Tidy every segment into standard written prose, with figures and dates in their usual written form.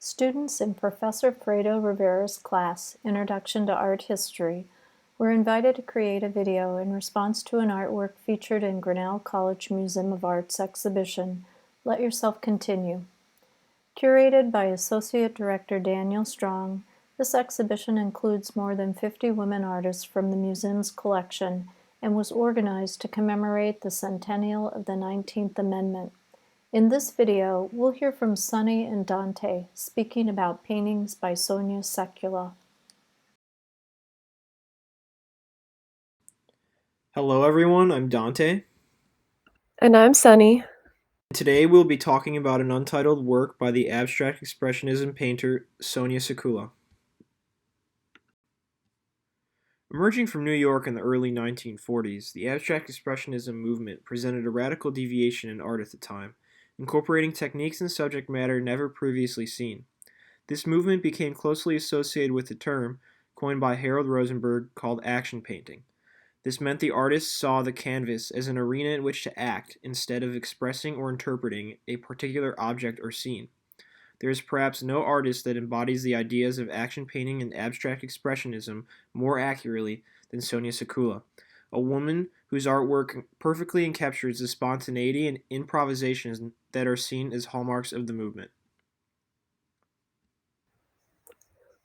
Students in Professor Fredo Rivera's class, Introduction to Art History, were invited to create a video in response to an artwork featured in Grinnell College Museum of Art's exhibition, Let Yourself Continue. Curated by Associate Director Daniel Strong, this exhibition includes more than 50 women artists from the museum's collection and was organized to commemorate the centennial of the 19th Amendment. In this video, we'll hear from Sunny and Dante speaking about paintings by Sonja Sekula. Hello everyone, I'm Dante. And I'm Sunny. Today we'll be talking about an untitled work by the abstract expressionism painter Sonja Sekula. Emerging from New York in the early 1940s, the abstract expressionism movement presented a radical deviation in art at the time, incorporating techniques and subject matter never previously seen. This movement became closely associated with the term, coined by Harold Rosenberg, called action painting. This meant the artist saw the canvas as an arena in which to act instead of expressing or interpreting a particular object or scene. There is perhaps no artist that embodies the ideas of action painting and abstract expressionism more accurately than Sonja Sekula, a woman whose artwork perfectly encaptures the spontaneity and improvisation that are seen as hallmarks of the movement.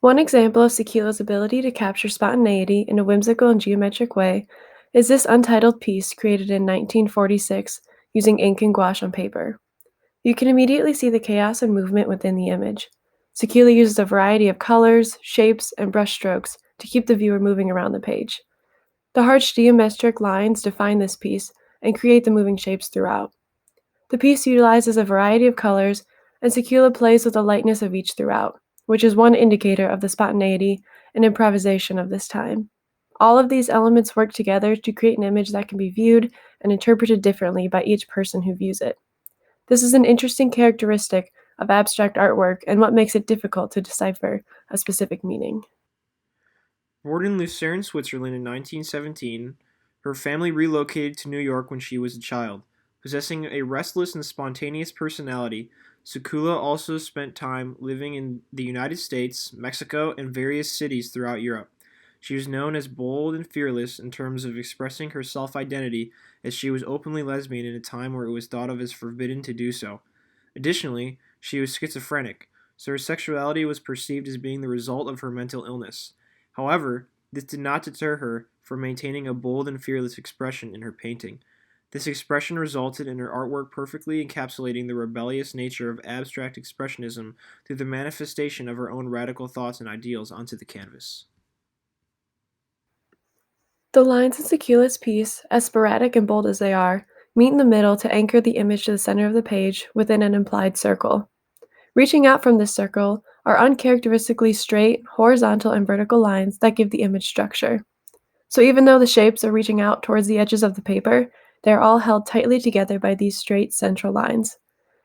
One example of Sekula's ability to capture spontaneity in a whimsical and geometric way is this untitled piece created in 1946 using ink and gouache on paper. You can immediately see the chaos and movement within the image. Sekula uses a variety of colors, shapes, and brush strokes to keep the viewer moving around the page. The harsh geometric lines define this piece and create the moving shapes throughout. The piece utilizes a variety of colors, and Sekula plays with the lightness of each throughout, which is one indicator of the spontaneity and improvisation of this time. All of these elements work together to create an image that can be viewed and interpreted differently by each person who views it. This is an interesting characteristic of abstract artwork and what makes it difficult to decipher a specific meaning. Born in Lucerne, Switzerland in 1917, her family relocated to New York when she was a child. Possessing a restless and spontaneous personality, Sekula also spent time living in the United States, Mexico, and various cities throughout Europe. She was known as bold and fearless in terms of expressing her self-identity, as she was openly lesbian in a time where it was thought of as forbidden to do so. Additionally, she was schizophrenic, so her sexuality was perceived as being the result of her mental illness. However, this did not deter her from maintaining a bold and fearless expression in her painting. This expression resulted in her artwork perfectly encapsulating the rebellious nature of abstract expressionism through the manifestation of her own radical thoughts and ideals onto the canvas. The lines in Sekula's piece, as sporadic and bold as they are, meet in the middle to anchor the image to the center of the page within an implied circle. Reaching out from this circle are uncharacteristically straight, horizontal, and vertical lines that give the image structure. So even though the shapes are reaching out towards the edges of the paper, they are all held tightly together by these straight central lines.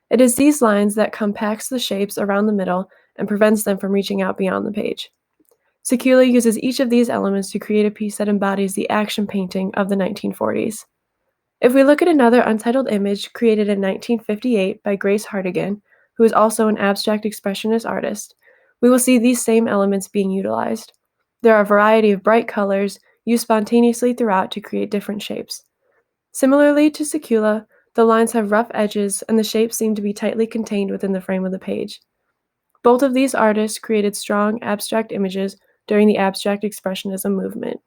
It is these lines that compacts the shapes around the middle and prevents them from reaching out beyond the page. Sekula uses each of these elements to create a piece that embodies the action painting of the 1940s. If we look at another untitled image created in 1958 by Grace Hartigan, who is also an abstract expressionist artist, we will see these same elements being utilized. There are a variety of bright colors used spontaneously throughout to create different shapes. Similarly to Sekula, the lines have rough edges and the shapes seem to be tightly contained within the frame of the page. Both of these artists created strong abstract images during the abstract expressionism movement.